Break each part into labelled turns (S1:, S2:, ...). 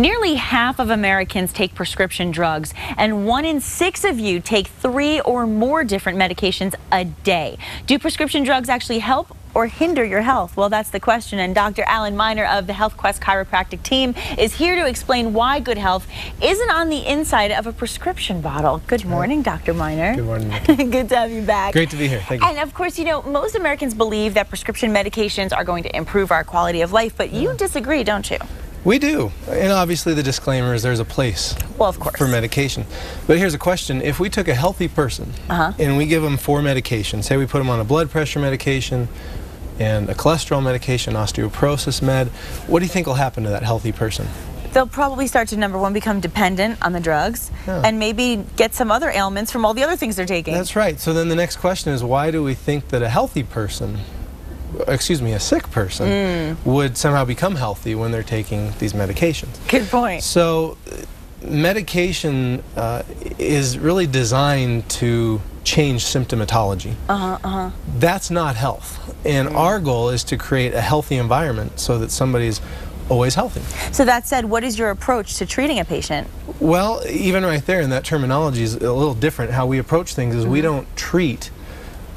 S1: Nearly half of Americans take prescription drugs, and 1 in 6 of you take 3 or more different medications a day. Do prescription drugs actually help or hinder your health? Well, that's the question, and Dr. Alan Miner of the HealthQuest chiropractic team is here to explain why good health isn't on the inside of a prescription bottle. Good morning, Dr. Miner.
S2: Good morning, Nikki.
S1: Good to have you back.
S2: Great to be here. Thank you.
S1: And of course, you know, most Americans believe that prescription medications are going to improve our quality of life, but you disagree, don't you?
S2: We do, and obviously the disclaimer is there's a place for medication. But here's a question. If we took a healthy person and we give them 4 medications, say we put them on a blood pressure medication and a cholesterol medication, osteoporosis med, what do you think will happen to that healthy person?
S1: They'll probably start to, number one, become dependent on the drugs and maybe get some other ailments from all the other things they're taking.
S2: That's right. So then the next question is, why do we think that a healthy person, excuse me, a sick person would somehow become healthy when they're taking these medications?
S1: Good point.
S2: So medication is really designed to change symptomatology. That's not health. And our goal is to create a healthy environment so that somebody's always healthy.
S1: So that said, what is your approach to treating a patient?
S2: Well, even right there in that terminology is a little different. How we approach things is we don't treat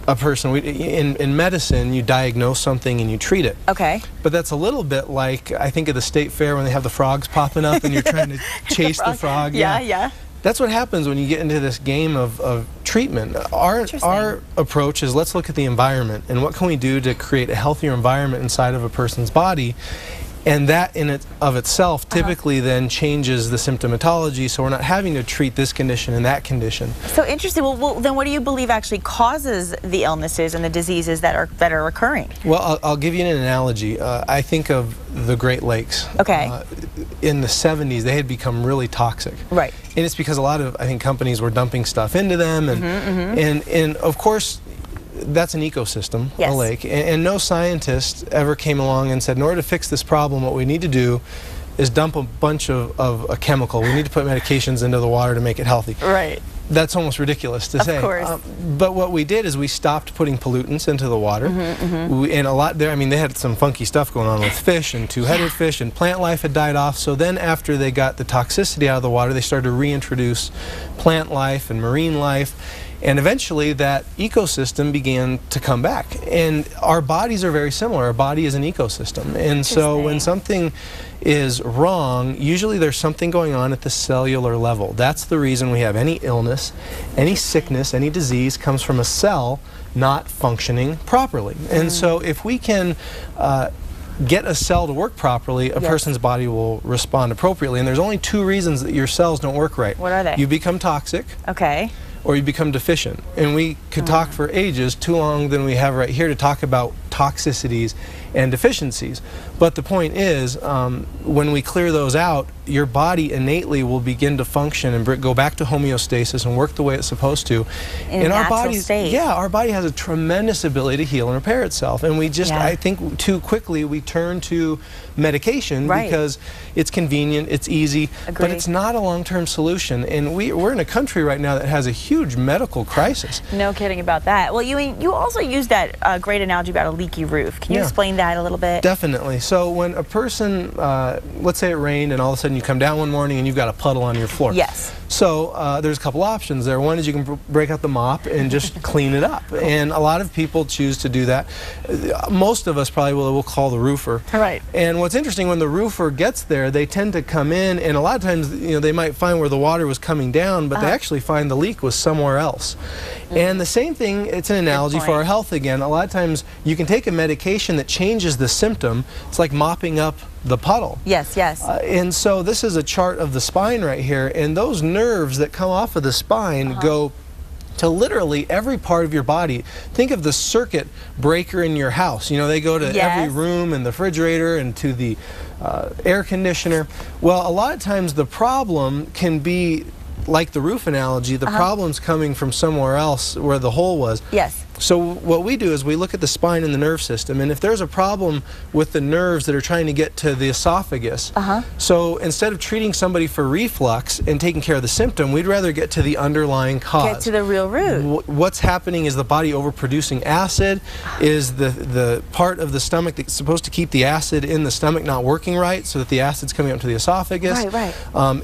S2: a person. In medicine, you diagnose something and you treat it.
S1: Okay.
S2: But that's a little bit like, I think, at the state fair when they have the frogs popping up and you're trying to chase the frog.
S1: Yeah.
S2: That's what happens when you get into this game of treatment. Our approach is, let's look at the environment and what can we do to create a healthier environment inside of a person's body. And that in of itself typically then changes the symptomatology, so we're not having to treat this condition and that condition.
S1: So interesting. Well, then what do you believe actually causes the illnesses and the diseases that are occurring?
S2: Well, I'll give you an analogy. I think of the Great Lakes.
S1: Okay.
S2: In the 70s, they had become really toxic.
S1: Right.
S2: And it's because a lot of, I think, companies were dumping stuff into them, and of course, that's an ecosystem, a lake, and no scientist ever came along and said, in order to fix this problem, what we need to do is dump a bunch of a chemical. We need to put medications into the water to make it healthy.
S1: Right.
S2: That's almost ridiculous to say.
S1: Of course.
S2: But what we did is we stopped putting pollutants into the water. And a lot there, I mean, they had some funky stuff going on with fish and two-headed fish, and plant life had died off. So then after they got the toxicity out of the water, they started to reintroduce plant life and marine life. And eventually that ecosystem began to come back. And our bodies are very similar. Our body is an ecosystem. And so when something is wrong, usually there's something going on at the cellular level. That's the reason we have any illness, any sickness, any disease comes from a cell not functioning properly. And so if we can get a cell to work properly, a person's body will respond appropriately. And there's only 2 reasons that your cells don't work right.
S1: What are they?
S2: You become toxic.
S1: Okay.
S2: Or you become deficient. And we could talk for ages, too long than we have right here, to talk about toxicities and deficiencies. But the point is, when we clear those out, your body innately will begin to function and go back to homeostasis and work the way it's supposed to.
S1: In our bodies,
S2: our body has a tremendous ability to heal and repair itself. And we just, I think, too quickly we turn to medication because it's convenient, it's easy, but it's not a long-term solution. And we're in a country right now that has a huge medical crisis.
S1: No kidding about that. Well, you also used that great analogy about a leaky roof. Can you explain that a little bit?
S2: Definitely. So when a person, let's say it rained and all of a sudden you come down one morning and you've got a puddle on your floor.
S1: Yes.
S2: So there's a couple options there. One is you can break out the mop and just clean it up. And a lot of people choose to do that. Most of us probably will call the roofer.
S1: Right.
S2: And what's interesting, when the roofer gets there, they tend to come in, and a lot of times, they might find where the water was coming down, but they actually find the leak was somewhere else. And the same thing, it's an analogy for our health again. A lot of times you can take a medication that changes the symptom. It's like mopping up the puddle.
S1: Yes.
S2: And so this is a chart of the spine right here, and those nerves that come off of the spine go to literally every part of your body. Think of the circuit breaker in your house. They go to every room and the refrigerator and to the air conditioner. Well, a lot of times the problem can be like the roof analogy. The problem's coming from somewhere else where the hole was.
S1: Yes.
S2: So what we do is we look at the spine and the nerve system, and if there's a problem with the nerves that are trying to get to the esophagus, so instead of treating somebody for reflux and taking care of the symptom, we'd rather get to the underlying cause.
S1: Get to the real root.
S2: What's happening is the body overproducing acid. Is the part of the stomach that's supposed to keep the acid in the stomach not working right, so that the acid's coming up to the esophagus?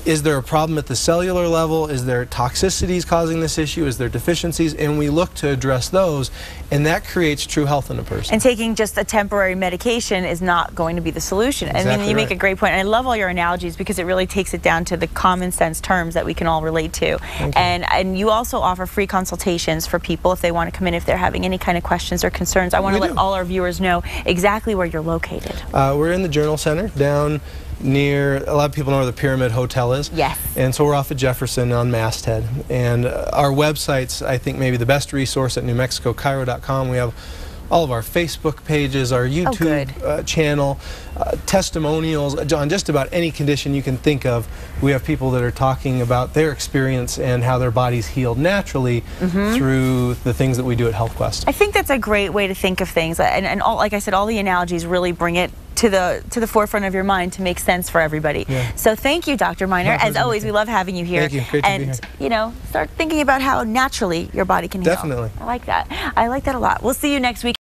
S2: Is there a problem at the cellular level? Is there toxicities causing this issue? Is there deficiencies? And we look to address those, and that creates true health in a person.
S1: And taking just a temporary medication is not going to be the solution. I mean, you make a great point. And I love all your analogies because it really takes it down to the common sense terms that we can all relate to. And you also offer free consultations for people if they want to come in, if they're having any kind of questions or concerns. I want to let all our viewers know exactly where you're located.
S2: We're in the Journal Center down near, a lot of people know where the Pyramid Hotel is.
S1: Yes.
S2: And so we're off at Jefferson on Masthead. And our website's, I think, maybe the best resource at NewMexicoChiro.com. We have all of our Facebook pages, our YouTube channel, testimonials on just about any condition you can think of. We have people that are talking about their experience and how their bodies healed naturally through the things that we do at HealthQuest.
S1: I think that's a great way to think of things, and all, like I said, all the analogies really bring it to the forefront of your mind to make sense for everybody. So thank you, Dr. Miner. As always, we love having you here.
S2: Thank you. Great to be here.
S1: You know, start thinking about how naturally your body can heal.
S2: Definitely.
S1: I like that. I like that a lot. We'll see you next week.